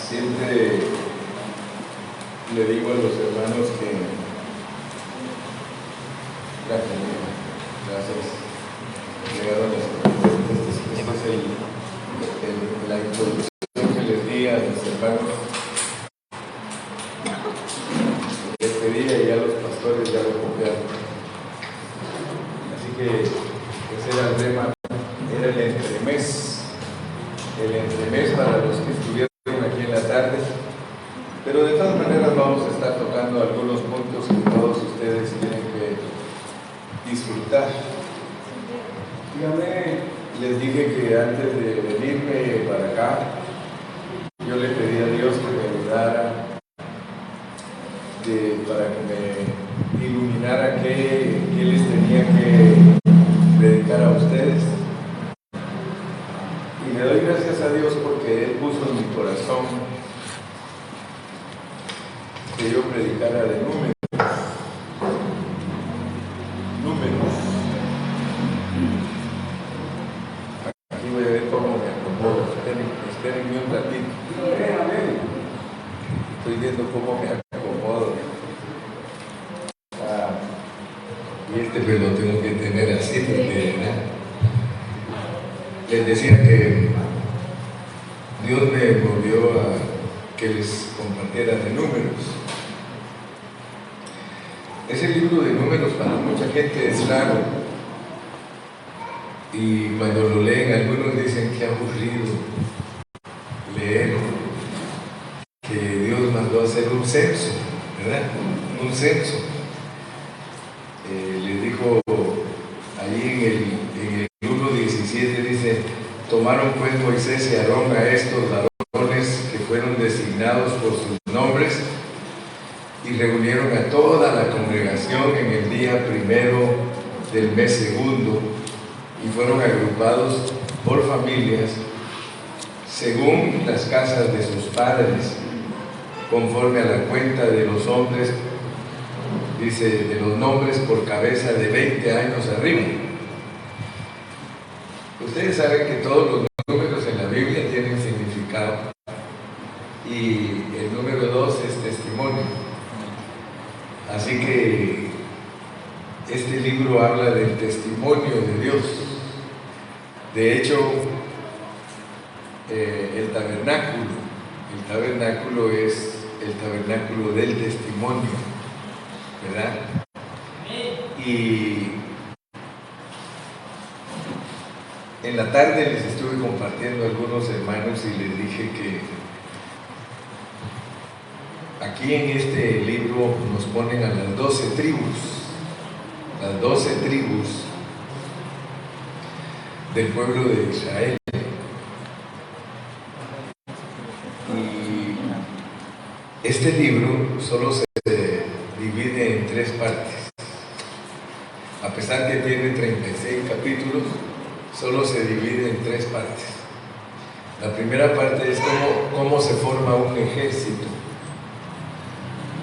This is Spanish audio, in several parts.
Siempre le digo a los hermanos que gracias. Llegaron esta es la introducción que les di a los hermanos este día, y ya los pastores ya lo copiaron. Así que ese era el tema, era el entremés para los que estuvieron aquí en la tarde. Pero de todas maneras vamos a estar tocando algunos puntos que todos ustedes tienen que disfrutar. Dígame, les dije que antes de venirme para acá, yo le pedí a Dios que me ayudara, para que me iluminara qué les tenía que predicar a ustedes. Y le doy gracias a Dios porque Él puso en mi corazón que yo predicara de números. Aquí voy a ver cómo me acomodo. Espérenme un ratito. Estoy viendo cómo me acomodo. Y pues lo tengo que tener así porque les decía que Dios me volvió a que les compartiera de números. Ese libro de números para mucha gente es raro, y cuando lo leen algunos dicen que aburrido leer, que Dios mandó a hacer un censo, ¿verdad? Un censo. Les dijo allí en el 1:17, dice: tomaron pues Moisés y Aarón a estos varones que fueron designados por sus nombres, y reunieron a toda la congregación en el día primero del mes segundo, y fueron agrupados por familias según las casas de sus padres, conforme a la cuenta de los hombres, dice, de los nombres por cabeza de 20 años arriba. Ustedes saben que todos los números en la Biblia tienen significado, y el número 2 es testimonio. Así que este libro habla del testimonio de Dios. De hecho, el tabernáculo es el tabernáculo del testimonio, ¿verdad? Y en la tarde les estuve compartiendo a algunos hermanos y les dije que aquí en este libro nos ponen a las 12 tribus del pueblo de Israel. Y este libro solo se divide en 3 partes. A pesar que tiene 36 capítulos, solo se divide en 3 partes. La primera parte es cómo se forma un ejército.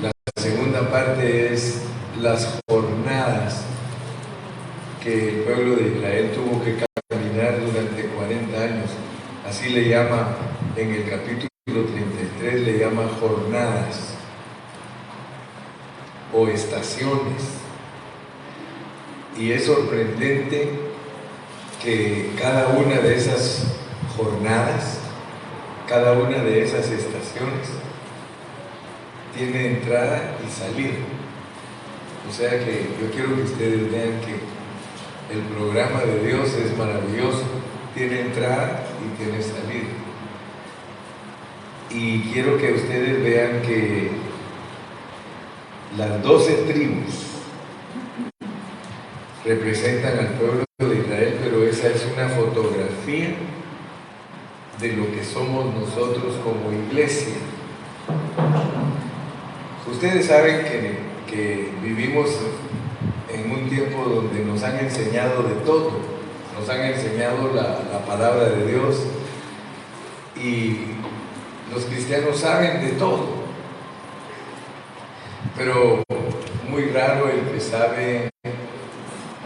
La segunda parte es las jornadas que el pueblo de Israel tuvo que caminar durante 40 años. Así le llama, en el capítulo 33 le llama jornadas o estaciones. Y es sorprendente que cada una de esas jornadas, cada una de esas estaciones tiene entrada y salida. O sea que yo quiero que ustedes vean que el programa de Dios es maravilloso, tiene entrada y tiene salida. Y quiero que ustedes vean que las 12 tribus representan al pueblo de Israel, pero esa es una fotografía de lo que somos nosotros como iglesia. Ustedes saben que vivimos en un tiempo donde nos han enseñado de todo, nos han enseñado la palabra de Dios, y los cristianos saben de todo, pero muy raro el que sabe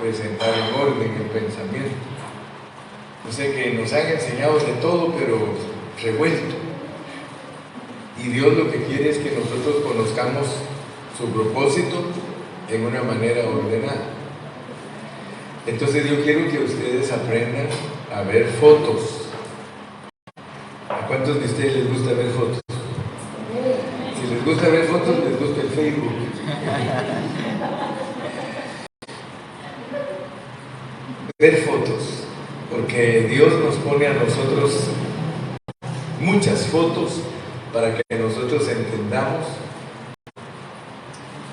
presentar en orden el pensamiento. O sea que nos han enseñado de todo, pero revuelto. Y Dios lo que quiere es que nosotros conozcamos su propósito en una manera ordenada. Entonces yo quiero que ustedes aprendan a ver fotos. ¿A cuántos de ustedes les gusta ver fotos? Si les gusta ver fotos, les gusta el Facebook. Ver fotos, porque Dios nos pone a nosotros muchas fotos para que nosotros entendamos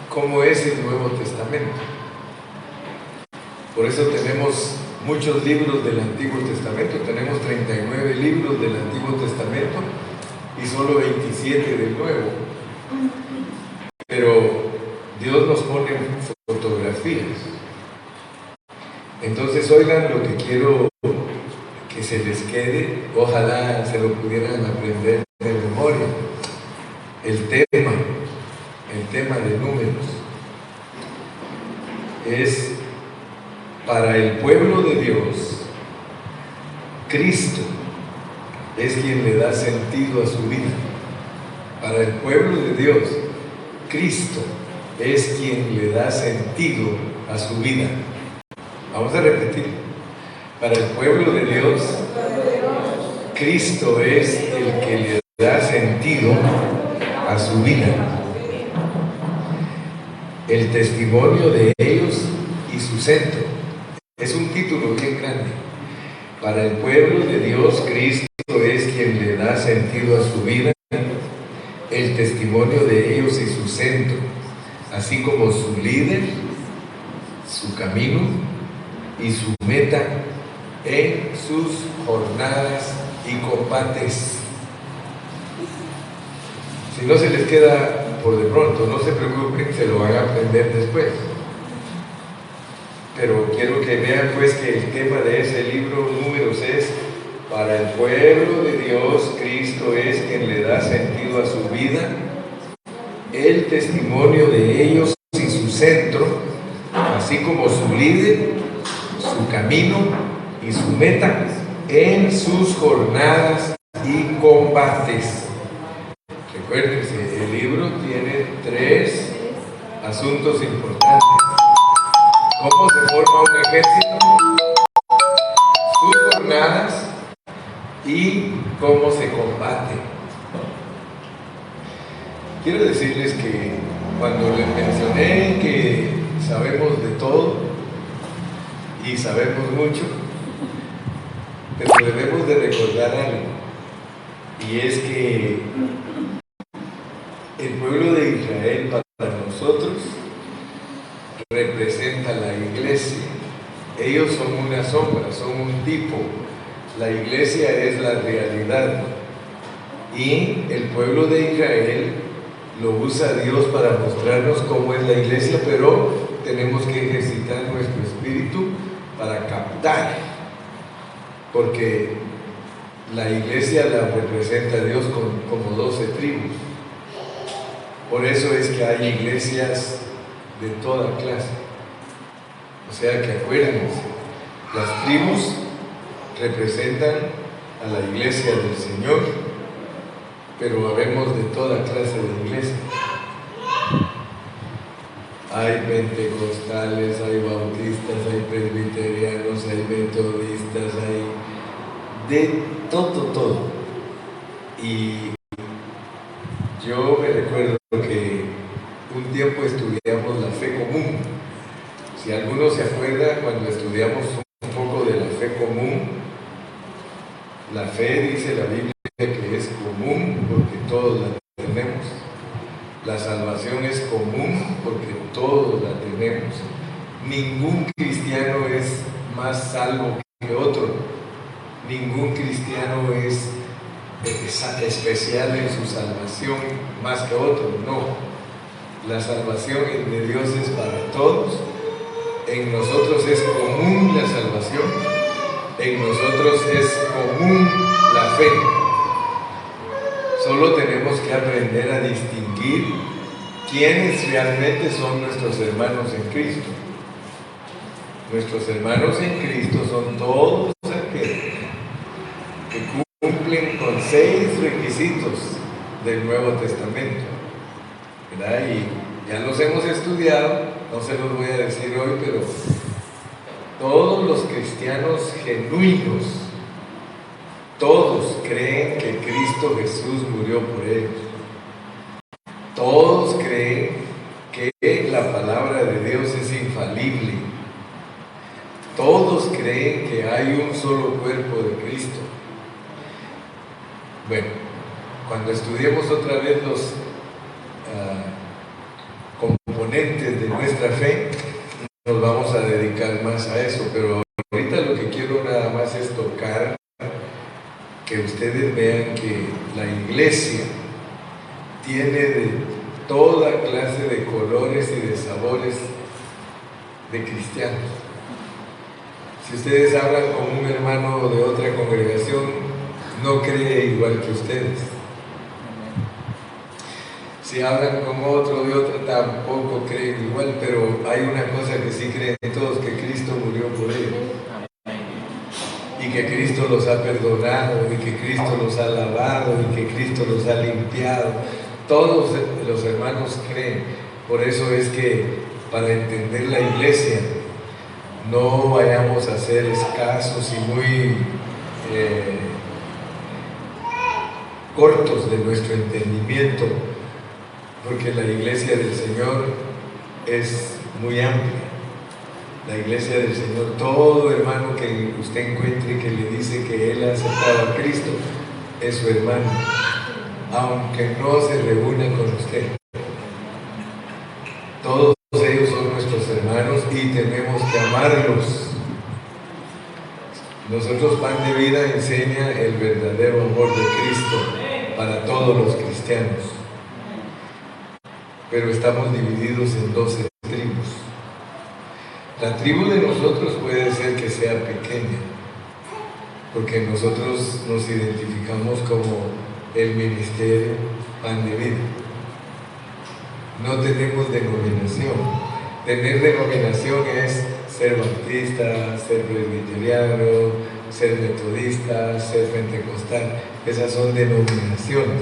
cómo es el Nuevo Testamento. Por eso tenemos muchos libros del Antiguo Testamento, tenemos 39 libros del Antiguo Testamento y solo 27 del Nuevo. Pero Dios nos pone fotografías. Entonces oigan lo que quiero que se les quede, ojalá se lo pudieran aprender de memoria. El tema de Números es: para el pueblo de Dios, Cristo es quien le da sentido a su vida. Para el pueblo de Dios, Cristo es quien le da sentido a su vida. Vamos a repetir. Para el pueblo de Dios, Cristo es el que le da sentido a su vida. El testimonio de ellos y su centro. Es un título bien grande. Para el pueblo de Dios, Cristo es quien le da sentido a su vida, el testimonio de ellos y su centro, así como su líder, su camino y su meta en sus jornadas y combates. Si no se les queda por de pronto, no se preocupen, se lo van a aprender después. Pero quiero que vean pues que el tema de ese libro Números es: para el pueblo de Dios, Cristo es quien le da sentido a su vida, el testimonio de ellos y su centro, así como su líder, su camino y su meta en sus jornadas y combates. Recuérdense, el libro tiene 3 asuntos importantes: cómo se forma un ejército, sus jornadas y cómo se combate. Quiero decirles que cuando les mencioné que sabemos de todo y sabemos mucho, pero debemos de recordar algo, y es que el pueblo de Israel para nosotros representa la iglesia. Ellos son una sombra, son un tipo. La iglesia es la realidad. Y el pueblo de Israel lo usa Dios para mostrarnos cómo es la iglesia, pero tenemos que ejercitar nuestro espíritu para captar. Porque la iglesia la representa Dios como 12 tribus. Por eso es que hay iglesias de toda clase. O sea que acuérdense, las tribus representan a la iglesia del Señor, pero habemos de toda clase de iglesia. Hay pentecostales, hay bautistas, hay presbiterianos, hay metodistas, hay de todo. Y yo me recuerdo que un tiempo estudiamos la fe común. Si alguno se acuerda, cuando estudiamos un poco de la fe común, la fe, dice la Biblia, que es común porque todos la tenemos. La salvación es común porque todos la tenemos. Ningún cristiano es más salvo que otro. Ningún cristiano es especial en su salvación más que otro. No. La salvación de Dios es para todos. En nosotros es común la salvación. En nosotros es común la fe. Solo tenemos que aprender a distinguir quiénes realmente son nuestros hermanos en Cristo. Nuestros hermanos en Cristo son todos aquellos que cumplen con 6 requisitos del Nuevo Testamento, ¿verdad? Y ya los hemos estudiado, no se los voy a decir hoy, pero todos los cristianos genuinos, todos creen que Cristo Jesús murió por ellos. Todos creen que la palabra de Dios es infalible. Todos creen que hay un solo cuerpo de Cristo. Bueno, cuando estudiemos otra vez los componentes de nuestra fe, nos vamos a dedicar más a eso, pero ahorita lo que quiero nada más es tocar, que ustedes vean que la iglesia tiene de toda clase de colores y de sabores de cristianos. Si ustedes hablan con un hermano de otra congregación, no cree igual que ustedes. Si hablan con otro de otra, tampoco creen igual, pero hay una cosa que sí creen todos, que Cristo murió por ellos. Y que Cristo los ha perdonado, y que Cristo los ha lavado, y que Cristo los ha limpiado. Todos los hermanos creen. Por eso es que para entender la iglesia no vayamos a ser escasos y muy cortos de nuestro entendimiento, porque la iglesia del Señor es muy amplia. La iglesia del Señor, todo hermano que usted encuentre que le dice que él ha aceptado a Cristo, es su hermano, aunque no se reúna con usted. Todos ellos son nuestros hermanos y tenemos que amarlos. Nosotros, Pan de Vida enseña el verdadero amor de Cristo para todos los cristianos. Pero estamos divididos en 12 tribus. La tribu de nosotros puede ser que sea pequeña, porque nosotros nos identificamos como el ministerio Pan de Vida. No tenemos denominación. Tener denominación es ser bautista, ser presbiteriano, ser metodista, ser pentecostal. Esas son denominaciones.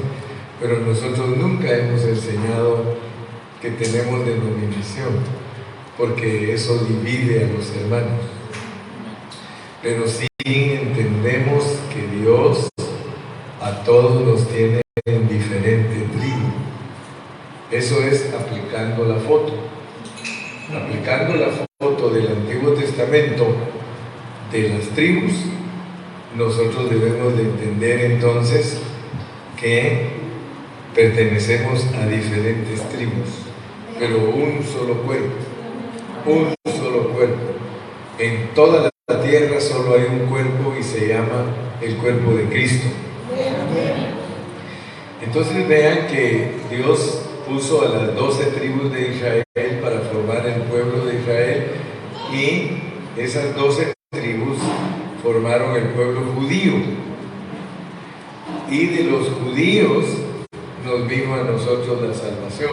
Pero nosotros nunca hemos enseñado que tenemos denominación, porque eso divide a los hermanos. Pero sí entendemos que Dios a todos nos tiene en diferente tribu. Eso es aplicando la foto. Aplicando la foto del Antiguo Testamento de las tribus, nosotros debemos de entender entonces que pertenecemos a diferentes tribus, pero un solo cuerpo. Un solo cuerpo. En toda la tierra solo hay un cuerpo y se llama el cuerpo de Cristo. Entonces vean que Dios puso a las 12 tribus de Israel para formar el pueblo de Israel, y esas 12 tribus formaron el pueblo judío, y de los judíos nos vino a nosotros la salvación.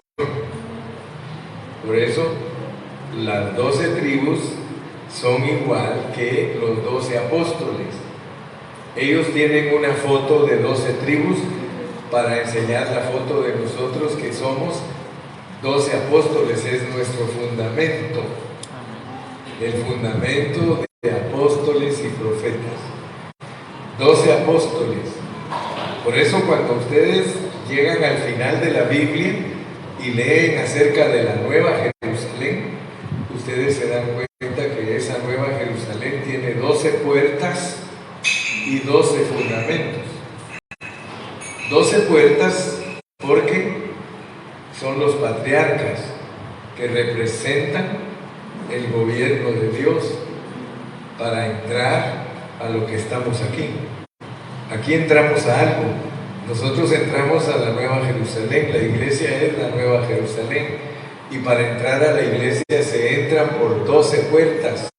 Por eso las 12 tribus son igual que los 12 apóstoles. Ellos tienen una foto de 12 tribus para enseñar la foto de nosotros, que somos 12 apóstoles. Es nuestro fundamento, el fundamento de apóstoles y profetas. 12 apóstoles. Por eso cuando ustedes llegan al final de la Biblia y leen acerca de la Nueva Jerusalén, ustedes se dan cuenta que esa Nueva Jerusalén tiene 12 puertas y 12 fundamentos. 12 puertas porque son los patriarcas que representan el gobierno de Dios para entrar a lo que estamos aquí. Aquí entramos a algo. Nosotros entramos a la Nueva Jerusalén. La iglesia es la Nueva Jerusalén. Y para entrar a la iglesia se entra por 12 puertas.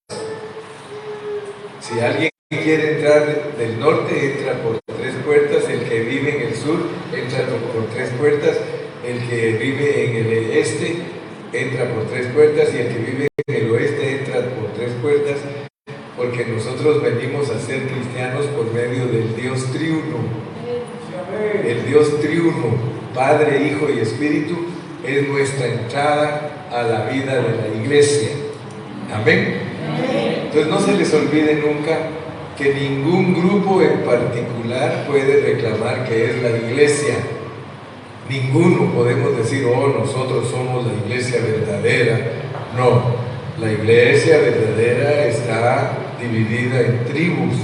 Si alguien quiere entrar del norte, entra por 3 puertas. El que vive en el sur, entra por 3 puertas. El que vive en el este, entra por 3 puertas. Y el que vive en el oeste, entra por 3 puertas. Porque nosotros venimos a ser cristianos por medio del Dios triuno. El Dios triuno, Padre, Hijo y Espíritu, es nuestra entrada a la vida de la iglesia. Amén. Entonces no se les olvide nunca que ningún grupo en particular puede reclamar que es la iglesia. Ninguno podemos decir, oh, nosotros somos la iglesia verdadera. No, la iglesia verdadera está dividida en tribus.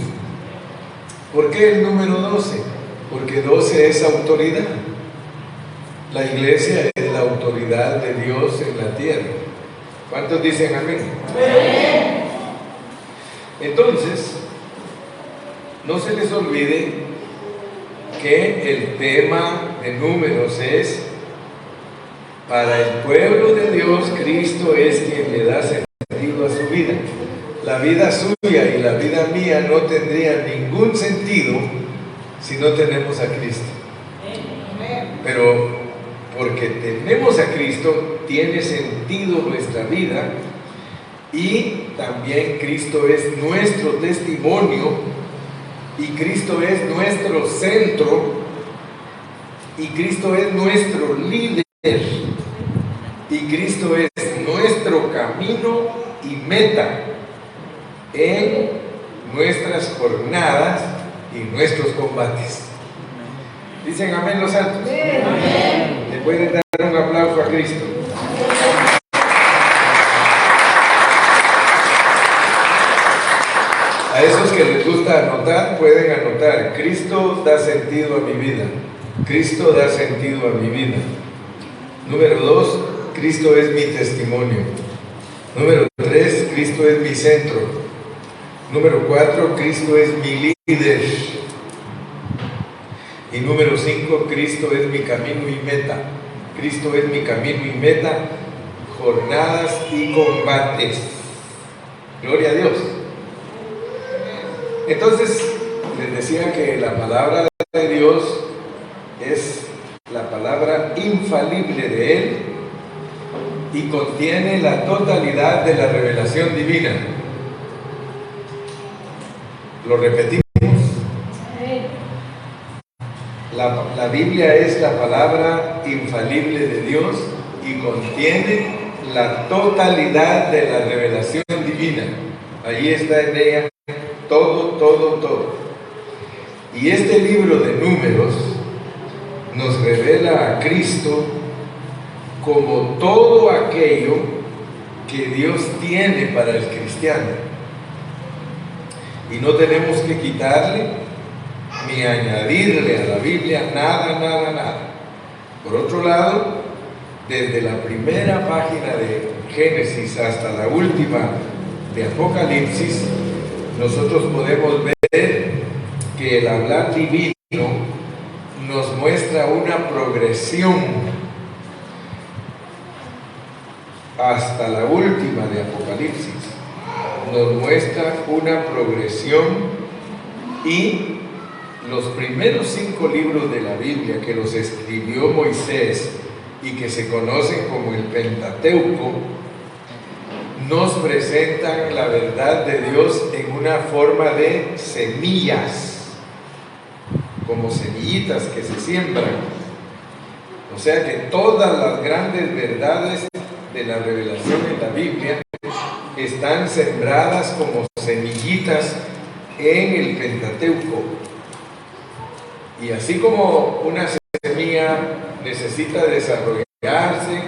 ¿Por qué el número 12? Porque 12 es autoridad. La iglesia es la autoridad de Dios en la tierra. ¿Cuántos dicen amén? Amén. Entonces, no se les olvide que el tema de Números es: para el pueblo de Dios, Cristo es quien le da sentido a su vida. La vida suya y la vida mía no tendría ningún sentido si no tenemos a Cristo. Pero porque tenemos a Cristo, tiene sentido nuestra vida, y también Cristo es nuestro testimonio, y Cristo es nuestro centro, y Cristo es nuestro líder, y Cristo es nuestro camino y meta en nuestras jornadas y nuestros combates. Dicen amén los santos. Amén. Le pueden dar un aplauso a Cristo. A esos que les gusta anotar, pueden anotar: Cristo da sentido a mi vida. Cristo da sentido a mi vida. Número 2, Cristo es mi testimonio. Número 3, Cristo es mi centro. Número 4, Cristo es mi líder. Y número 5, Cristo es mi camino y meta. Cristo es mi camino y meta, jornadas y combates. Gloria a Dios. Entonces, les decía que la palabra de Dios es la palabra infalible de Él y contiene la totalidad de la revelación divina. Lo repetimos. La Biblia es la palabra infalible de Dios y contiene la totalidad de la revelación divina. Allí está en ella todo. Y este libro de Números nos revela a Cristo como todo aquello que Dios tiene para el cristiano. Y no tenemos que quitarle ni añadirle a la Biblia nada. Por otro lado, desde la primera página de Génesis hasta la última de Apocalipsis, nosotros podemos ver que el hablar divino nos muestra una progresión hasta la última de Apocalipsis. Nos muestra una progresión, y los primeros 5 libros de la Biblia que los escribió Moisés y que se conocen como el Pentateuco, nos presentan la verdad de Dios en una forma de semillas, como semillitas que se siembran. O sea que todas las grandes verdades de la revelación en la Biblia están sembradas como semillitas en el Pentateuco. Y así como una semilla necesita desarrollarse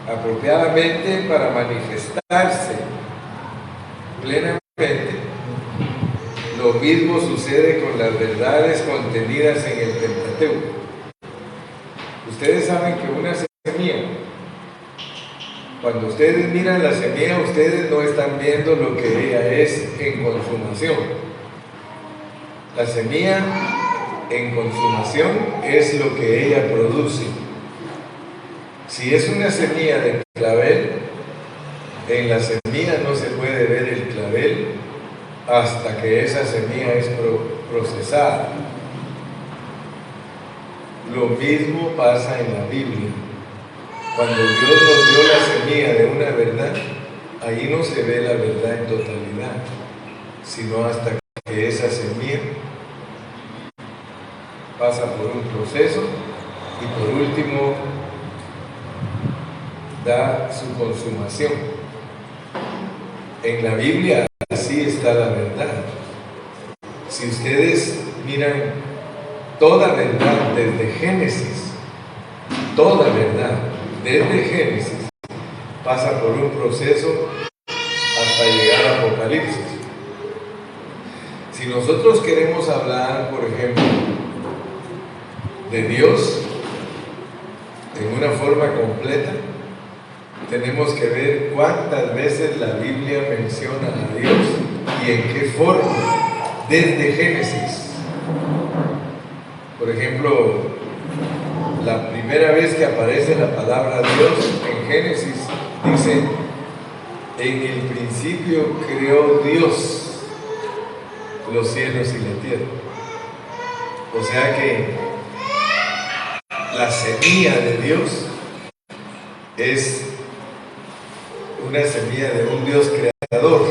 apropiadamente para manifestarse plenamente, lo mismo sucede con las verdades contenidas en el Pentateuco. Ustedes saben que una semilla, cuando ustedes miran la semilla, ustedes no están viendo lo que ella es en consumación. La semilla en consumación es lo que ella produce. Si es una semilla de clavel, en la semilla no se puede ver el clavel hasta que esa semilla es procesada. Lo mismo pasa en la Biblia. Cuando Dios nos dio la semilla de una verdad, ahí no se ve la verdad en totalidad, sino hasta que esa semilla pasa por un proceso y por último da su consumación. En la Biblia así está la verdad. Si ustedes miran toda verdad desde Génesis, toda verdad desde Génesis pasa por un proceso hasta llegar a Apocalipsis. Si nosotros queremos hablar, por ejemplo, de Dios en una forma completa, tenemos que ver cuántas veces la Biblia menciona a Dios y en qué forma, desde Génesis. Por ejemplo, la primera vez que aparece la palabra Dios en Génesis dice: en el principio creó Dios los cielos y la tierra. O sea que la semilla de Dios es una semilla de un Dios creador.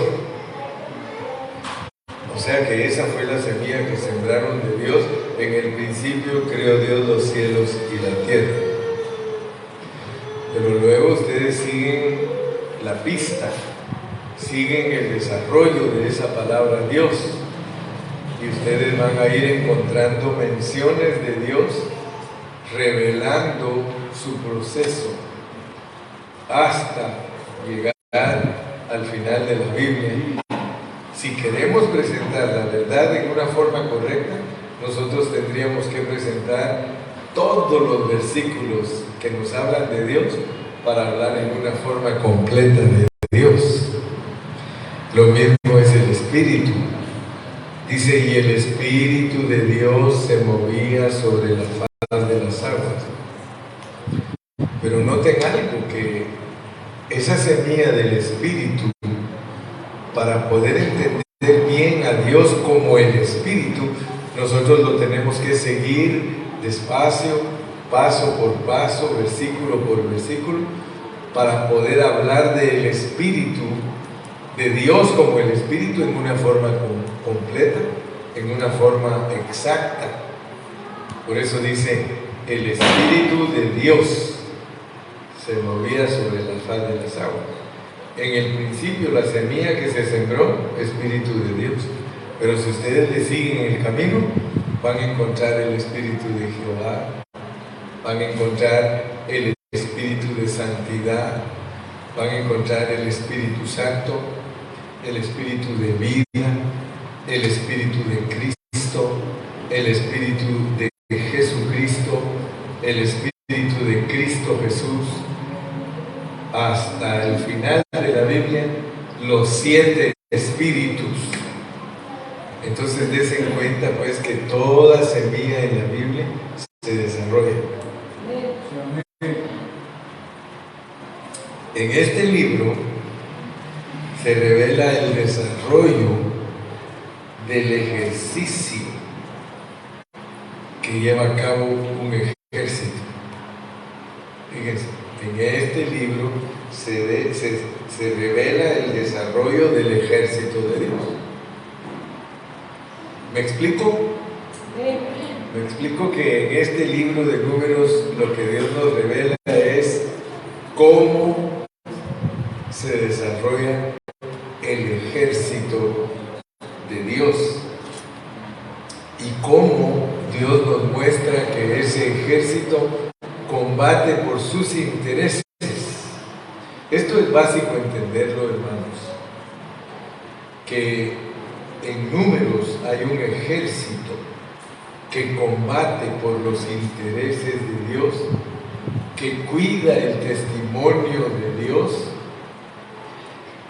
O sea que esa fue la semilla que sembraron de Dios. En el principio creó Dios los cielos y la tierra. Pero luego ustedes siguen la pista, siguen el desarrollo de esa palabra Dios, y ustedes van a ir encontrando menciones de Dios revelando su proceso hasta llegar al final de la Biblia. Si queremos presentar la verdad en una forma correcta, nosotros tendríamos que presentar todos los versículos que nos hablan de Dios para hablar en una forma completa de Dios. Lo mismo es el Espíritu. Dice: y el Espíritu de Dios se movía sobre la faz de las aguas. Pero noten algo, que esa semilla del Espíritu, para poder entender bien a Dios como el Espíritu, nosotros lo tenemos que seguir despacio, paso por paso, versículo por versículo, para poder hablar del Espíritu, de Dios como el Espíritu, en una forma completa, en una forma exacta. Por eso dice: el Espíritu de Dios se movía sobre la faz de las aguas. En el principio, la semilla que se sembró, Espíritu de Dios. Pero si ustedes le siguen el camino, van a encontrar el Espíritu de Jehová, van a encontrar el Espíritu de santidad, van a encontrar el Espíritu Santo, el Espíritu de vida, el Espíritu de Cristo, el Espíritu de Jesucristo, el Espíritu de Cristo Jesús, hasta el final de la Biblia, los 7 espíritus. Entonces dense cuenta pues que toda semilla en la Biblia se desarrolla. En este libro se revela el desarrollo del ejercicio que lleva a cabo un ejército. Fíjense, en este libro se revela el desarrollo del ejército de Dios. ¿Me explico? Me explico que en este libro de Números lo que Dios nos revela es cómo se desarrolla el ejército de Dios y cómo Dios nos muestra que ese ejército combate por sus intereses. Esto es básico entenderlo, hermanos, que en Números hay un ejército que combate por los intereses de Dios, que cuida el testimonio de Dios.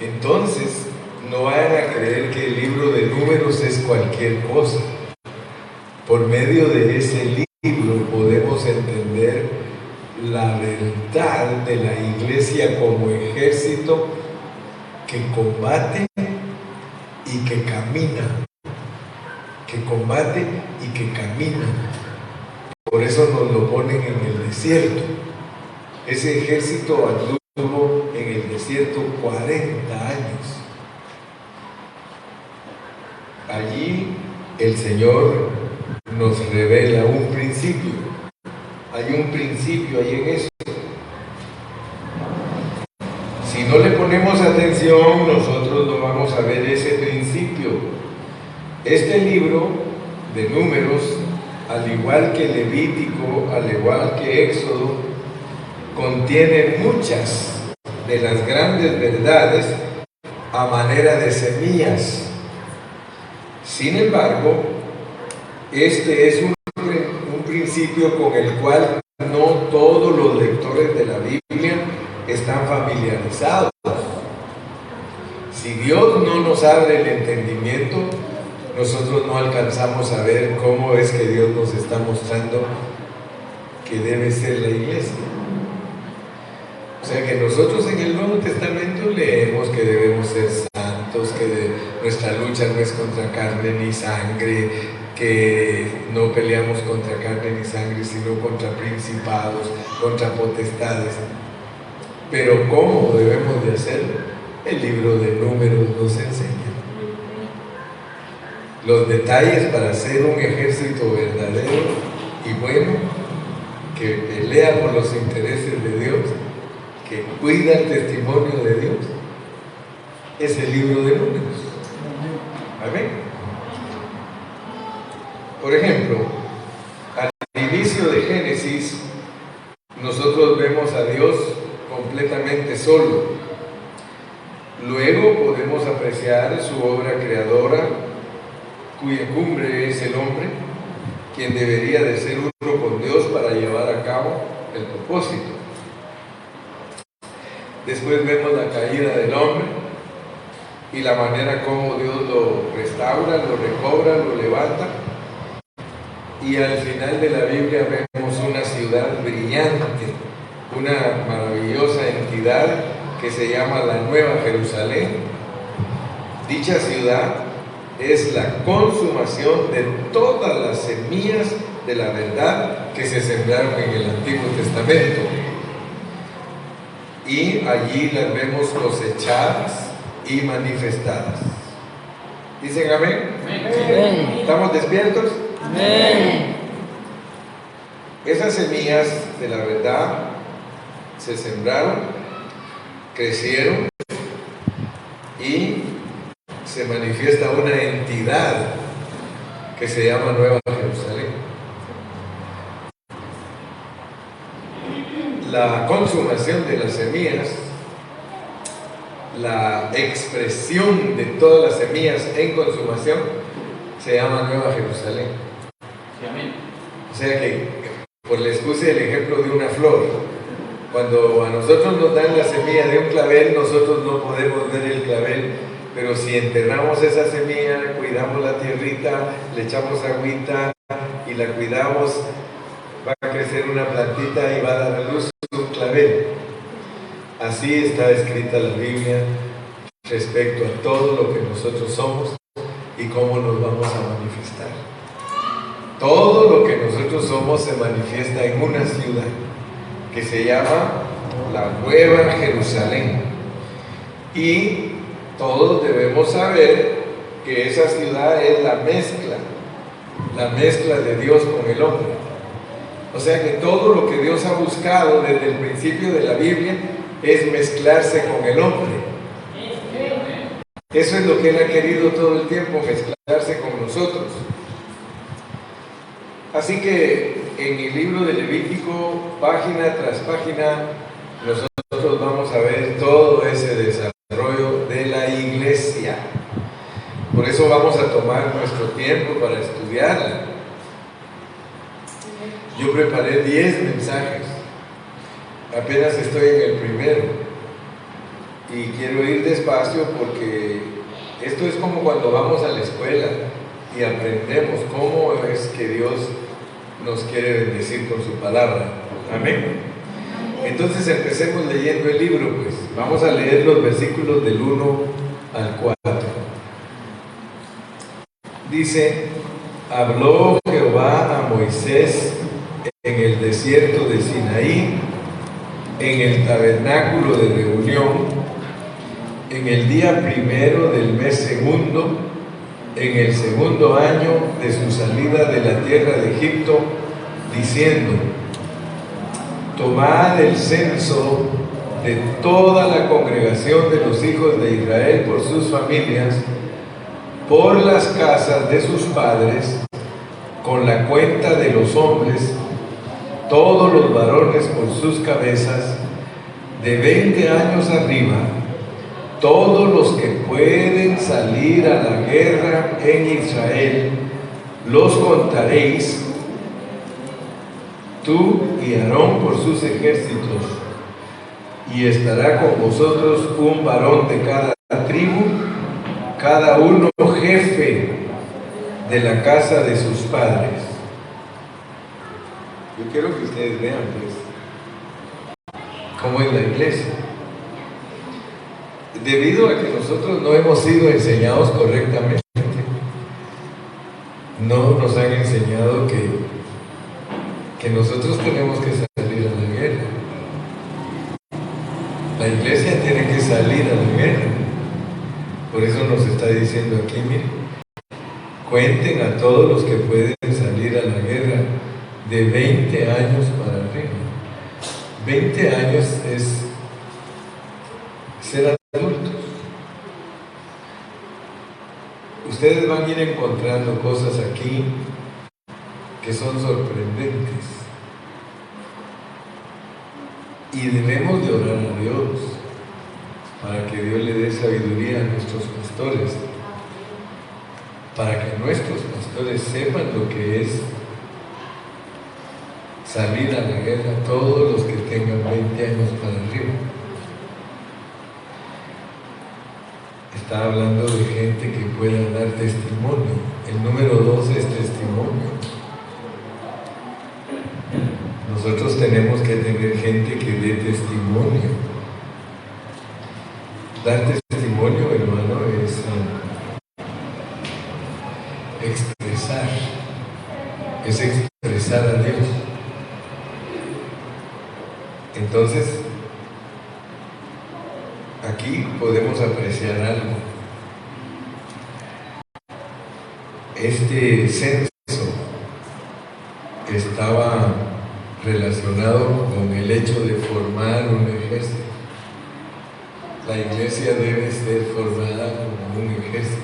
Entonces, no vayan a creer que el libro de Números es cualquier cosa. Por medio de ese libro podemos entender la verdad de la iglesia como ejército que combate y que camina, que combate y que camina. Por eso nos lo ponen en el desierto. Ese ejército anduvo en el desierto 40 años. Allí el Señor nos nos revela un principio. Hay un principio ahí en eso. Si no le ponemos atención, nosotros no vamos a ver ese principio. Este libro de Números, al igual que Levítico, al igual que Éxodo, contiene muchas de las grandes verdades a manera de semillas. Sin embargo, este es un principio con el cual no todos los lectores de la Biblia están familiarizados. Si Dios no nos abre el entendimiento, nosotros no alcanzamos a ver cómo es que Dios nos está mostrando que debe ser la iglesia. O sea que nosotros en el Nuevo Testamento leemos que debemos ser santos, que nuestra lucha no es contra carne ni sangre, que no peleamos contra carne ni sangre, sino contra principados, contra potestades. Pero ¿cómo debemos de hacerlo? El libro de Números nos enseña los detalles para ser un ejército verdadero y bueno, que pelea por los intereses de Dios, que cuida el testimonio de Dios. Es el libro de Números. Amén. Por ejemplo, al inicio de Génesis, nosotros vemos a Dios completamente solo. Luego podemos apreciar su obra creadora, cuya cumbre es el hombre, quien debería de ser uno con Dios para llevar a cabo el propósito. Después vemos la caída del hombre y la manera como Dios lo restaura, lo recobra, lo levanta. Y al final de la Biblia vemos una ciudad brillante, una maravillosa entidad que se llama la Nueva Jerusalén. Dicha ciudad es la consumación de todas las semillas de la verdad que se sembraron en el Antiguo Testamento. Y allí las vemos cosechadas y manifestadas. ¿Dicen amén? Amén. ¿Estamos despiertos? Amén. Esas semillas de la verdad se sembraron, crecieron y se manifiesta una entidad que se llama Nueva Jerusalén. La consumación de las semillas, la expresión de todas las semillas en consumación, se llama Nueva Jerusalén. O sea que, por les puse el ejemplo de una flor. Cuando a nosotros nos dan la semilla de un clavel, nosotros no podemos ver el clavel, pero si enterramos esa semilla, cuidamos la tierrita, le echamos agüita y la cuidamos, va a crecer una plantita y va a dar a luz un clavel. Así está escrita la Biblia respecto a todo lo que nosotros somos y cómo nos vamos a manifestar. Todo lo que nosotros somos se manifiesta en una ciudad que se llama la Nueva Jerusalén. Y todos debemos saber que esa ciudad es la mezcla de Dios con el hombre. O sea que todo lo que Dios ha buscado desde el principio de la Biblia es mezclarse con el hombre. Eso es lo que Él ha querido todo el tiempo, mezclarse con nosotros. Así que en el libro de Levítico, página tras página, nosotros vamos a ver todo ese desarrollo de la iglesia. Por eso vamos a tomar nuestro tiempo para estudiarla. Yo preparé 10 mensajes, apenas estoy en el primero y quiero ir despacio porque esto es como cuando vamos a la escuela y aprendemos cómo es que Dios nos quiere bendecir con su palabra. Amén. Entonces empecemos leyendo el libro, pues. Vamos a leer los versículos del 1 al 4. Dice: habló Jehová a Moisés en el desierto de Sinaí, en el tabernáculo de reunión, en el día primero del mes segundo, en el segundo año de su salida de la tierra de Egipto, diciendo: tomad el censo de toda la congregación de los hijos de Israel por sus familias, por las casas de sus padres, con la cuenta de los hombres, todos los varones por sus cabezas, de 20 años arriba, todos los que pueden salir a la guerra en Israel, los contaréis, tú y Aarón por sus ejércitos, y estará con vosotros un varón de cada tribu, cada uno jefe de la casa de sus padres. Yo quiero que ustedes vean, pues, cómo es la iglesia. Debido a que nosotros no hemos sido enseñados correctamente, no nos han enseñado que nosotros tenemos que salir a la guerra. La iglesia tiene que salir a la guerra. Por eso nos está diciendo aquí, miren, cuenten a todos los que pueden salir a la guerra de 20 años para arriba. 20 años es ser adultos. Ustedes van a ir encontrando cosas aquí que son sorprendentes. Y debemos de orar a Dios para que Dios le dé sabiduría a nuestros pastores, para que nuestros pastores sepan lo que es salir a la guerra, todos los que tengan 20 años para arriba. Está hablando de gente que pueda dar testimonio. El número 2 es testimonio. Nosotros tenemos que tener gente que dé testimonio. Dar testimonio, hermano, es expresar a Dios. Entonces, aquí podemos apreciar algo. Este censo estaba relacionado con el hecho de formar un ejército. La iglesia debe ser formada como un ejército.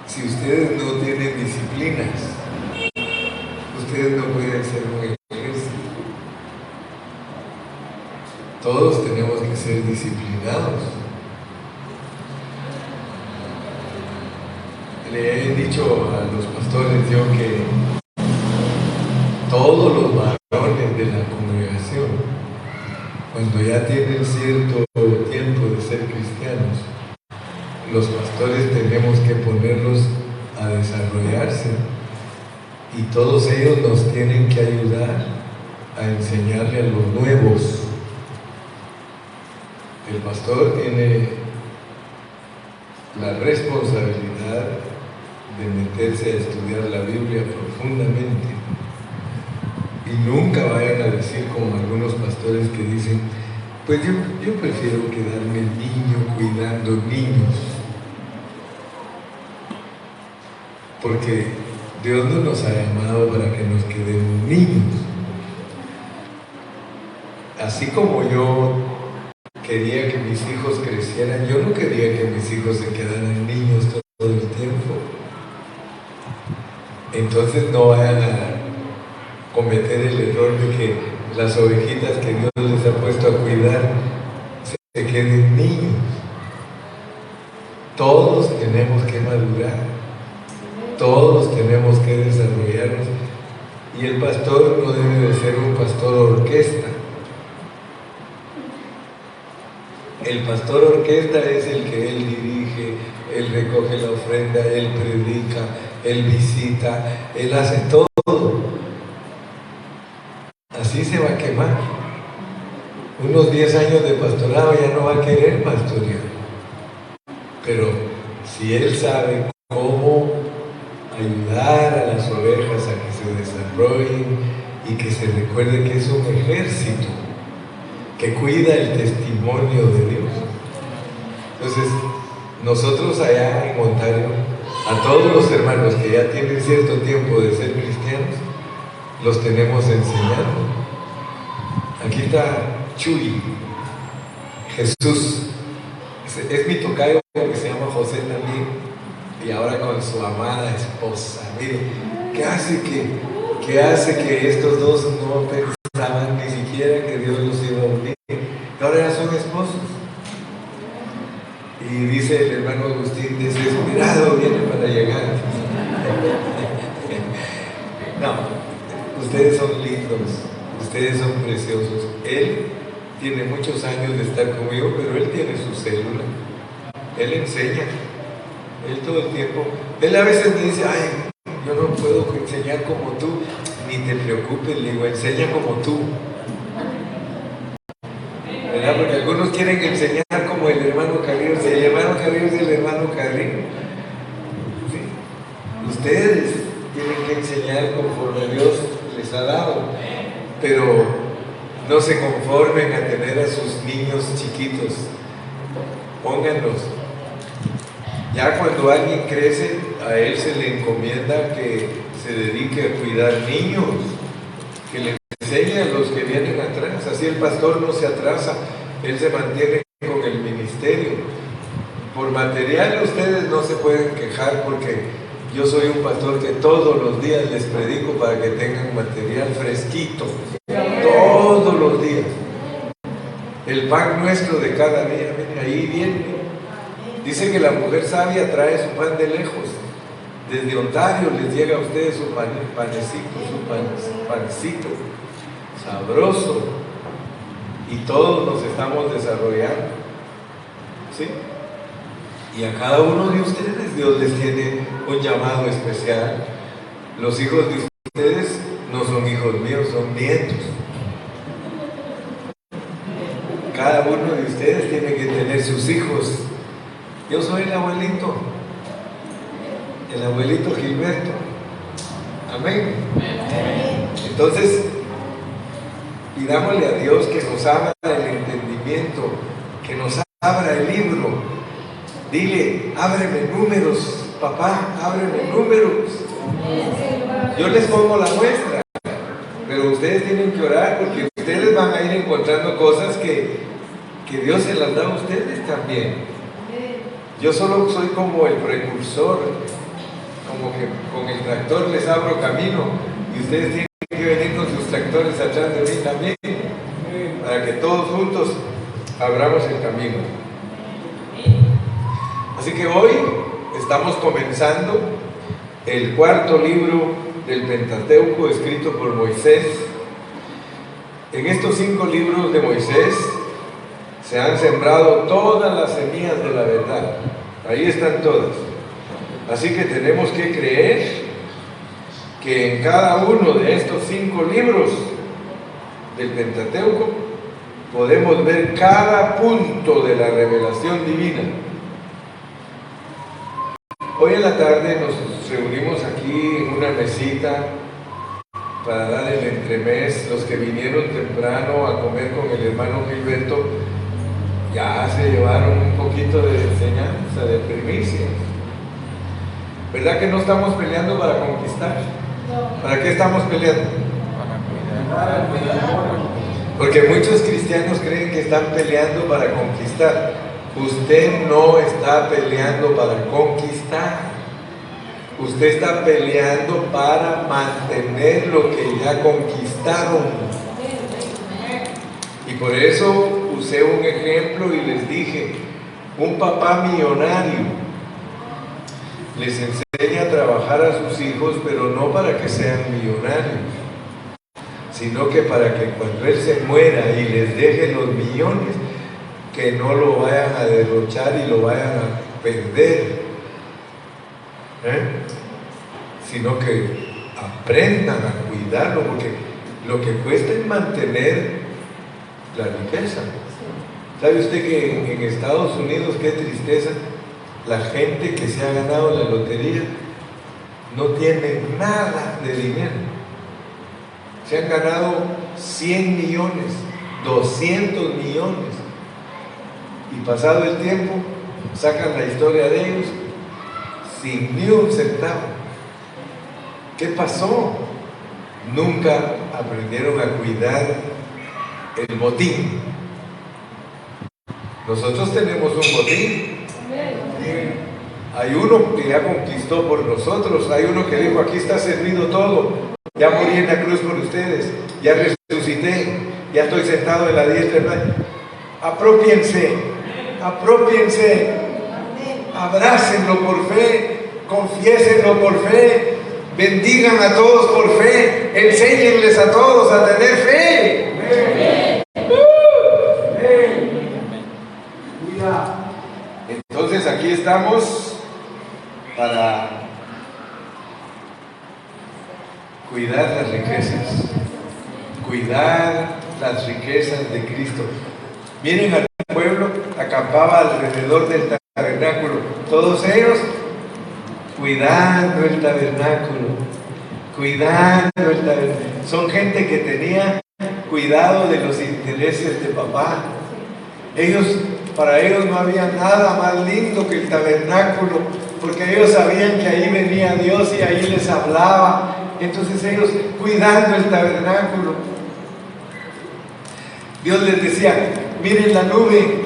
Si ustedes no tienen disciplinas, ustedes no pueden ser un ejército. Todos tenemos que ser disciplinados. Le he dicho a los pastores yo que todos los varones de la congregación, cuando ya tienen cierto tiempo de ser cristianos, los pastores tenemos que ponerlos a desarrollarse, y todos ellos nos tienen que ayudar a enseñarle a los nuevos. El pastor tiene la responsabilidad de meterse a estudiar la Biblia profundamente, y nunca vayan a decir como algunos pastores que dicen: pues yo prefiero quedarme el niño cuidando niños, porque Dios no nos ha llamado para que nos quedemos niños. Así como yo quería que mis hijos crecieran, yo no quería que mis hijos se quedaran niños todo el tiempo. Entonces no vayan a cometer el error de que las ovejitas que Dios les ha puesto a cuidar se queden niños. Todos tenemos que madurar, todos tenemos que desarrollarnos, y el pastor no debe de ser un pastor orquesta. El pastor orquesta es el que él dirige, él recoge la ofrenda, él predica, él visita, él hace todo. Así se va a quemar. Unos 10 años de pastorado ya no va a querer pastorear. Pero si él sabe cómo ayudar a las ovejas a que se desarrollen y que se recuerde que es un ejército que cuida el testimonio de Dios. Entonces, nosotros allá en Ontario, a todos los hermanos que ya tienen cierto tiempo de ser cristianos, los tenemos enseñando. Aquí está Chuy, Jesús, es mi tocayo que se llama José también, y ahora con su amada esposa. Mire, ¿qué hace que estos dos no pensaban ni siquiera que Dios los iba a unir? Y ahora ya son esposos. Y dice el hermano Agustín, desesperado viene para llegar. No, ustedes son lindos, ustedes son preciosos. Él tiene muchos años de estar conmigo, pero él tiene su célula. Él enseña, él todo el tiempo. Él a veces me dice, ay, yo no puedo enseñar como tú. Ni te preocupes, le digo, enseña como tú. ¿Verdad? Porque algunos quieren enseñar como el hermano Carrillo. Si el hermano Carrillo es el hermano Carrillo, ¿sí? Ustedes tienen que enseñar conforme Dios les ha dado, pero no se conformen a tener a sus niños chiquitos, pónganlos. Ya cuando alguien crece, a él se le encomienda que se dedique a cuidar niños, que le enseñe a los que vienen atrás. Así el pastor no se atrasa, él se mantiene con el ministerio. Por material ustedes no se pueden quejar, porque yo soy un pastor que todos los días les predico para que tengan material fresquito, todos los días. El pan nuestro de cada día, miren, ahí viene. Dice que la mujer sabia trae su pan de lejos. Desde Ontario les llega a ustedes su panecito, su pancito sabroso. Y todos nos estamos desarrollando, ¿sí? Y a cada uno de ustedes Dios les tiene un llamado especial. Los hijos de ustedes no son hijos míos, son nietos. Cada uno de ustedes tiene que tener sus hijos. Yo soy el abuelito Gilberto. Amén. Entonces, pidámosle a Dios que nos abra el entendimiento, que nos abra el libro. Dile, ábreme números, papá, ábreme números. Yo les pongo la muestra, pero ustedes tienen que orar, porque ustedes van a ir encontrando cosas que Dios se las da a ustedes también. Yo solo soy como el precursor, como que con el tractor les abro camino, y ustedes tienen que venir con sus tractores atrás de mí también, para que todos juntos abramos el camino. Así que hoy estamos comenzando el cuarto libro del Pentateuco escrito por Moisés. En estos 5 libros de Moisés se han sembrado todas las semillas de la verdad. Ahí están todas. Así que tenemos que creer que en cada uno de estos 5 libros del Pentateuco podemos ver cada punto de la revelación divina. Hoy en la tarde nos reunimos aquí en una mesita para dar el entremés. Los que vinieron temprano a comer con el hermano Gilberto ya se llevaron un poquito de enseñanza, de primicia. ¿Verdad que no estamos peleando para conquistar? ¿Para qué estamos peleando? Para cuidar. Porque muchos cristianos creen que están peleando para conquistar. Usted no está peleando para conquistar. Usted está peleando para mantener lo que ya conquistaron. Y por eso usé un ejemplo y les dije, un papá millonario les enseña a trabajar a sus hijos, pero no para que sean millonarios, sino que para que cuando él se muera y les deje los millones, que no lo vayan a derrochar y lo vayan a perder, sino que aprendan a cuidarlo, porque lo que cuesta es mantener la riqueza. ¿Sabe usted que en Estados Unidos, qué tristeza, la gente que se ha ganado la lotería no tiene nada de dinero? Se han ganado 100 millones, 200 millones, y pasado el tiempo sacan la historia de ellos sin ni un centavo. ¿Qué pasó? Nunca aprendieron a cuidar el botín. Nosotros tenemos un botín. Hay uno que ya conquistó por nosotros. Hay uno que dijo: aquí está servido todo. Ya morí en la cruz por ustedes. Ya resucité. Ya estoy sentado en la diestra. Apropiense. Apropiense. Abrácenlo por fe. Confiésenlo por fe. Bendigan a todos por fe. Enséñenles a todos a tener fe. Entonces aquí estamos para cuidar las riquezas. Cuidar las riquezas de Cristo. Miren al pueblo, acampaba alrededor del tabernáculo. Todos ellos cuidando el tabernáculo, cuidando el tabernáculo. Son gente que tenía cuidado de los intereses de papá. Para ellos no había nada más lindo que el tabernáculo, porque ellos sabían que ahí venía Dios y ahí les hablaba. Entonces ellos cuidando el tabernáculo. Dios les decía: miren la nube,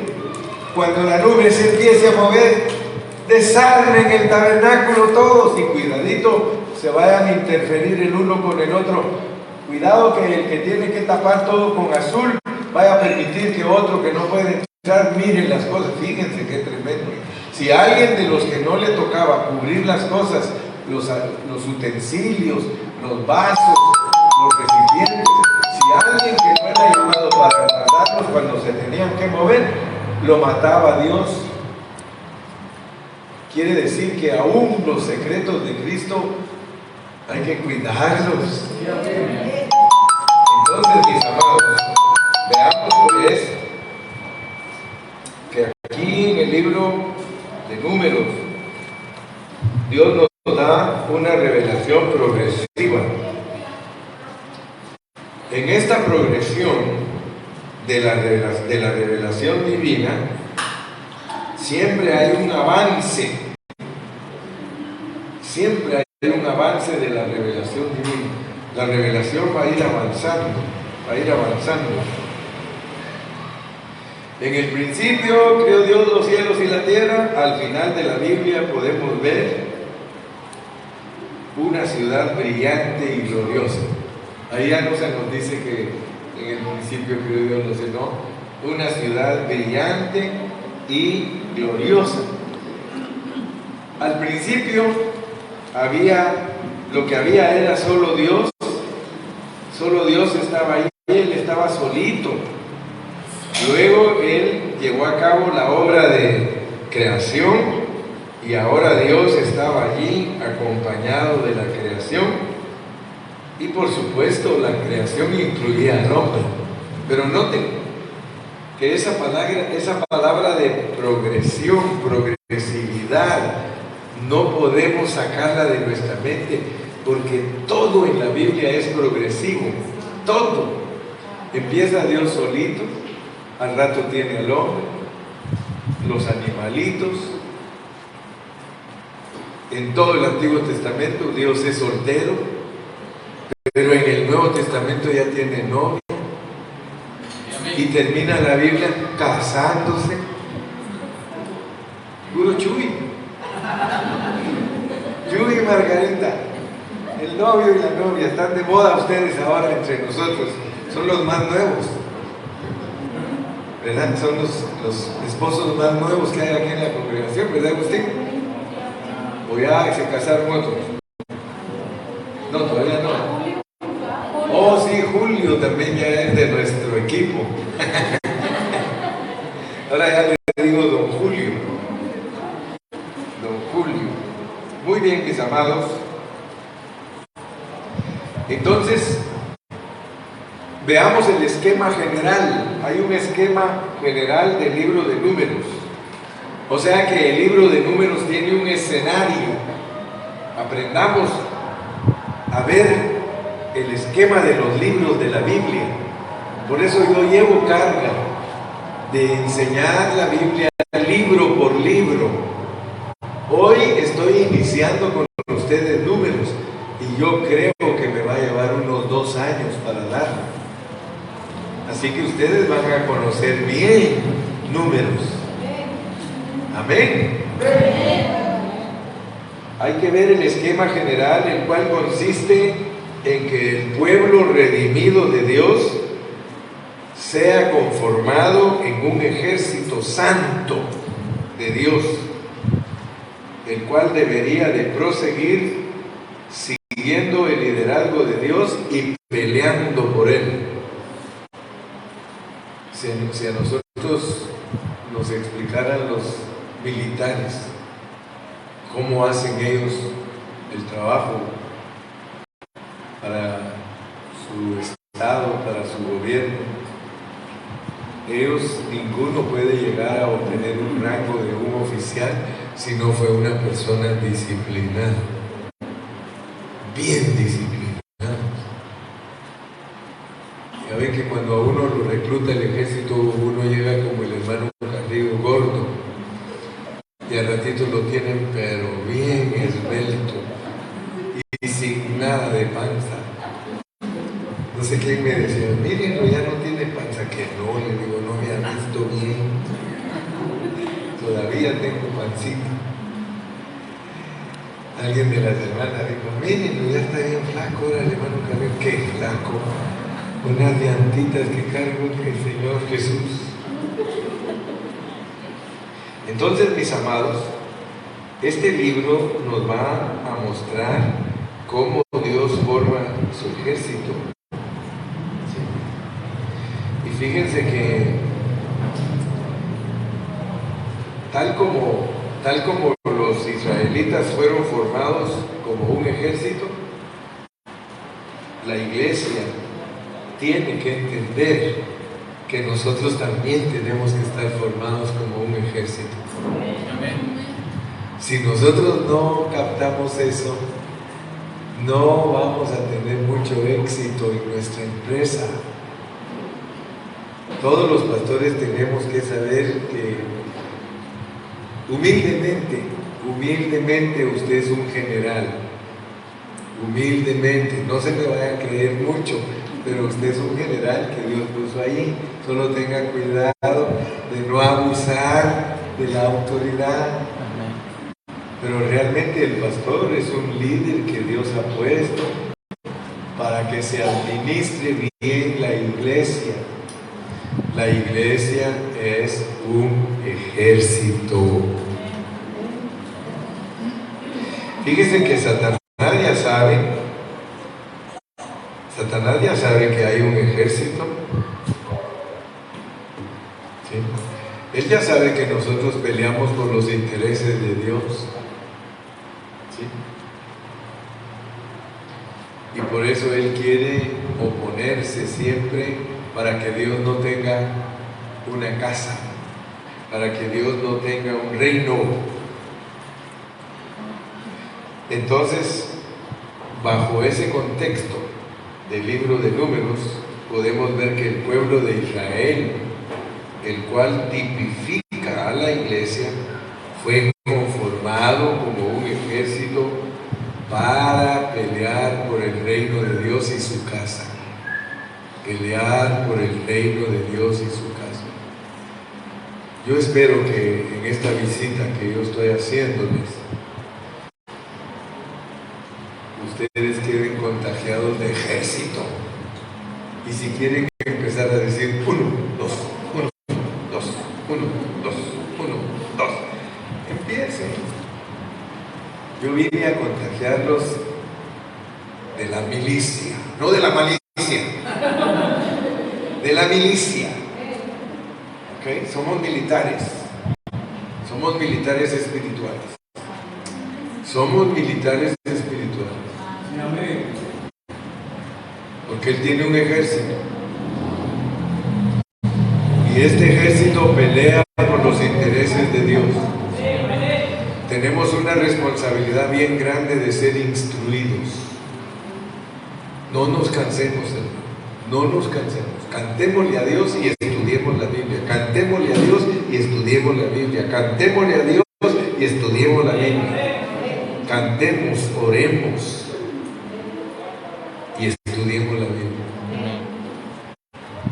cuando la nube se empiece a mover, desarmen el tabernáculo todos y cuidadito, se vayan a interferir el uno con el otro. Cuidado que el que tiene que tapar todo con azul vaya a permitir que otro que no puede entrar mire las cosas. Fíjense qué tremendo. Si a alguien de los que no le tocaba cubrir las cosas, los utensilios, los vasos, los recipientes, si alguien que no era llamado para guardarlos cuando se tenían que mover, lo mataba Dios. Quiere decir que aún los secretos de Cristo hay que cuidarlos. Entonces, mis amados, veamos pues que aquí en el libro de Números, Dios nos da una revelación progresiva. En esta progresión de la revelación divina, siempre hay un avance. Siempre hay un avance de la revelación divina. La revelación va a ir avanzando, va a ir avanzando. En el principio creó Dios los cielos y la tierra. Al final de la Biblia podemos ver una ciudad brillante y gloriosa. Ahí ya no se nos dice que en el principio creó Dios los cielos, no. Una ciudad brillante y gloriosa. Al principio lo que había era solo Dios estaba ahí, Él estaba solito. Luego Él llevó a cabo la obra de creación y ahora Dios estaba allí acompañado de la creación y por supuesto la creación incluía al hombre. Pero noten que esa palabra de progresión, progresividad, no podemos sacarla de nuestra mente, porque todo en la Biblia es progresivo, todo. Empieza Dios solito, al rato tiene al hombre, los animalitos. En todo el Antiguo Testamento Dios es soltero, pero en el Nuevo Testamento ya tiene novia. Y termina la Biblia casándose. Puro Chuy. Chuy y Margarita, el novio y la novia, están de moda ustedes ahora entre nosotros. Son los más nuevos, ¿verdad? Son los esposos más nuevos que hay aquí en la congregación, ¿verdad, Agustín? O ya se casaron otros. No, todavía no. Oh, sí, Julio también ya es de nuestro equipo. Ahora ya le digo don Julio. Don Julio. Muy bien, mis amados. Entonces, veamos el esquema general. Hay un esquema general del libro de Números. O sea que el libro de Números tiene un escenario. Aprendamos a ver el esquema de los libros de la Biblia. Por eso yo llevo carga de enseñar la Biblia libro por libro. iniciando con ustedes números y yo creo que me va a llevar unos 2 años para darlo. Así que ustedes van a conocer bien números. Amén. Hay que ver el esquema general, el cual consiste en que el pueblo redimido de Dios sea conformado en un ejército santo de Dios, el cual debería de proseguir siguiendo el liderazgo de Dios y peleando por él. Si a nosotros nos explicaran los militares cómo hacen ellos el trabajo para su estado, para su gobierno, ellos, ninguno puede llegar a obtener un rango de un oficial si no fue una persona disciplinada, bien disciplinada. Ya ven que cuando a uno lo recluta el ejército, uno llega como el hermano Carrillo gordo, y al ratito lo tienen pero bien esbelto y sin nada de panza. No sé quién me decía, mírenlo, ya no tiene panza. Que no, le digo, no me ha visto bien, todavía tengo pancita. Alguien de las hermanas dijo, mírenlo, ya está bien flaco. Ahora el hermano Carrillo, qué flaco, unas llantitas que cargo el Señor Jesús. Entonces, mis amados, este libro nos va a mostrar cómo Dios forma su ejército. ¿Sí? Y fíjense que tal como los israelitas fueron formados como un ejército, la iglesia tiene que entender que nosotros también tenemos que estar formados como un ejército. Amén. Si nosotros no captamos eso, no vamos a tener mucho éxito en nuestra empresa. Todos los pastores tenemos que saber que humildemente usted es un general. Humildemente, no se me vaya a creer mucho, pero usted es un general que Dios puso ahí. Solo tenga cuidado de no abusar de la autoridad. Pero realmente el pastor es un líder que Dios ha puesto para que se administre bien la iglesia. La iglesia es un ejército. Fíjese que Satanás ya sabe que hay un ejército. ¿Sí? Él ya sabe que nosotros peleamos por los intereses de Dios. ¿Sí? Y por eso Él quiere oponerse siempre para que Dios no tenga una casa, para que Dios no tenga un reino. Entonces, bajo ese contexto del libro de Números, podemos ver que el pueblo de Israel, el cual tipifica a la iglesia, fue conformado como un ejército para pelear por el reino de Dios y su casa. Pelear por el reino de Dios y su casa. Yo espero que en esta visita que yo estoy haciéndoles, ustedes queden contagiados de ejército. Y si quieren empezar a decir 1, 2, 1, 2, 1, 2, 1, 2, empiecen. Yo vine a contagiarlos de la milicia, no de la malicia, de la milicia. ¿Okay? Somos militares espirituales. Somos militares espirituales. Porque Él tiene un ejército. Y este ejército pelea por los intereses de Dios. Tenemos una responsabilidad bien grande de ser instruidos. No nos cansemos, hermano. No nos cansemos. Cantémosle a Dios y estudiemos la Biblia. Cantémosle a Dios y estudiemos la Biblia. Cantémosle a Dios y estudiemos la Biblia. cantemos, oremos y estudiemos la Biblia.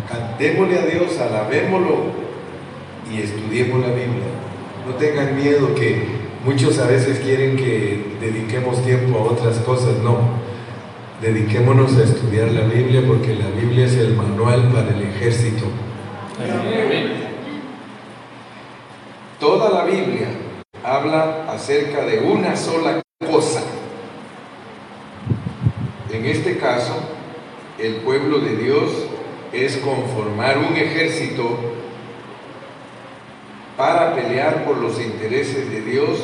Cantémosle a Dios, alabémoslo y estudiemos la Biblia. No tengan miedo, que muchos a veces quieren que dediquemos tiempo a otras cosas. No, dediquémonos a estudiar la Biblia, porque la Biblia es el manual para el ejército. Toda la Biblia habla acerca de una sola cosa. En este caso, el pueblo de Dios es conformar un ejército para pelear por los intereses de Dios,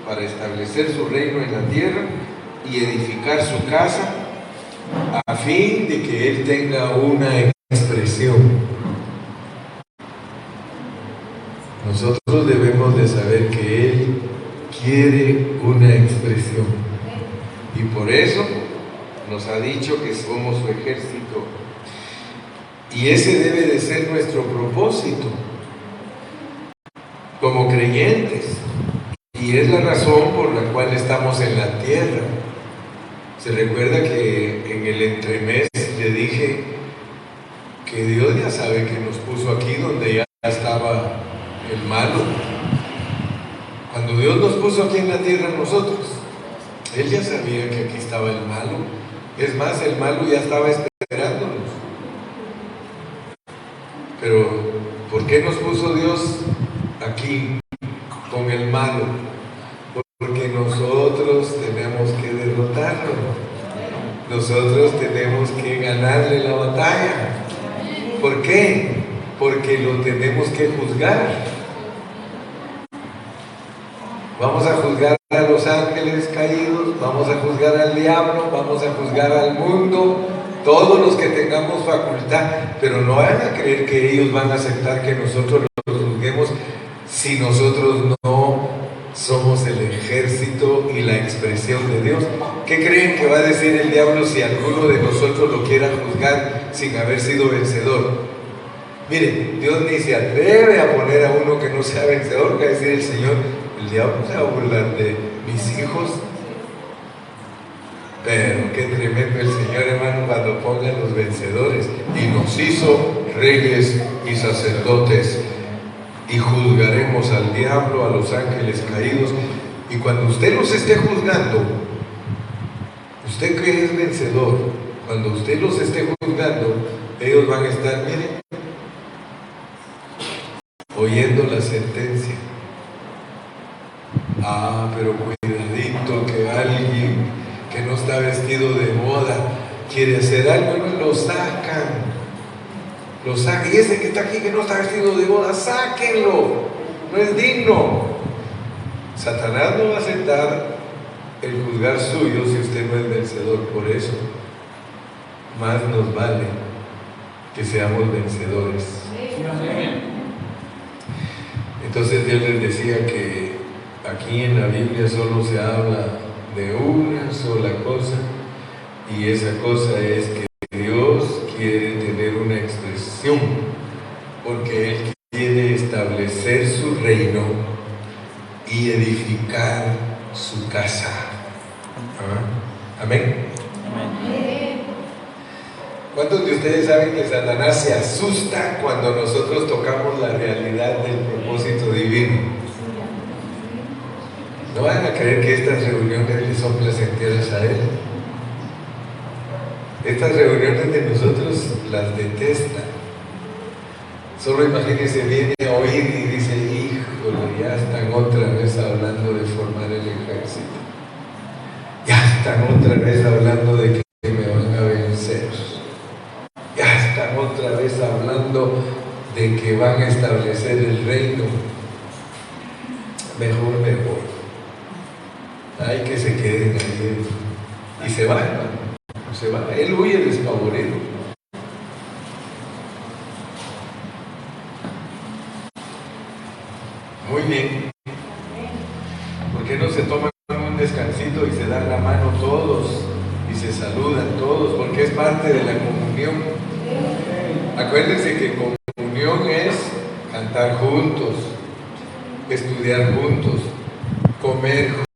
para establecer su reino en la tierra y edificar su casa, a fin de que Él tenga una expresión. Nosotros debemos de saber que Él quiere una expresión, y por eso nos ha dicho que somos su ejército, y ese debe de ser nuestro propósito como creyentes, y es la razón por la cual estamos en la tierra. Se recuerda que en el entremés le dije que Dios ya sabe que nos puso aquí donde ya estaba el malo. Cuando Dios nos puso aquí en la tierra nosotros, Él ya sabía que aquí estaba el malo. Es más, el malo ya estaba esperándonos. Pero ¿por qué nos puso Dios aquí con el malo? Porque nosotros tenemos que derrotarlo. Nosotros tenemos que ganarle la batalla. ¿Por qué? Porque lo tenemos que juzgar. Vamos a juzgar a los ángeles caídos, vamos a juzgar al diablo, vamos a juzgar al mundo, todos los que tengamos facultad, pero no van a creer que ellos van a aceptar que nosotros los juzguemos si nosotros no somos el ejército y la expresión de Dios. ¿Qué creen que va a decir el diablo si alguno de nosotros lo quiera juzgar sin haber sido vencedor? Miren, Dios ni se atreve a poner a uno que no sea vencedor, que va a decir el Señor, el diablo se va a burlar de mis hijos. Pero qué tremendo el Señor, hermano, cuando ponga los vencedores. Y nos hizo reyes y sacerdotes, y juzgaremos al diablo, a los ángeles caídos. Y cuando usted los esté juzgando, usted que es vencedor, cuando usted los esté juzgando, ellos van a estar, miren, oyendo la sentencia. Ah, pero cuidadito, que alguien que no está vestido de boda quiere hacer algo, y lo sacan. Y ese que está aquí que no está vestido de boda, sáquenlo, no es digno. Satanás no va a aceptar el juzgar suyo si usted no es vencedor. Por eso más nos vale que seamos vencedores. Entonces Dios les decía que aquí en la Biblia solo se habla de una sola cosa, y esa cosa es que Dios quiere tener una expresión, porque Él quiere establecer su reino y edificar su casa. Amén. ¿Cuántos de ustedes saben que Satanás se asusta cuando nosotros tocamos la realidad del propósito divino? No van a creer que estas reuniones le son placenteras a Él. Estas reuniones de nosotros las detesta. Solo imagínense, viene a oír y dice, híjole, ya están otra vez hablando de formar el ejército. Ya están otra vez hablando de que me van a vencer. Ya están otra vez hablando de que van a establecer el reino. Mejor me voy. Hay que se queden ahí. Y se van, hermano. Se va, él huye despavorido. Muy bien. ¿Por qué no se toman un descansito y se dan la mano todos y se saludan todos? Porque es parte de la comunión. Acuérdense que comunión es cantar juntos, estudiar juntos, comer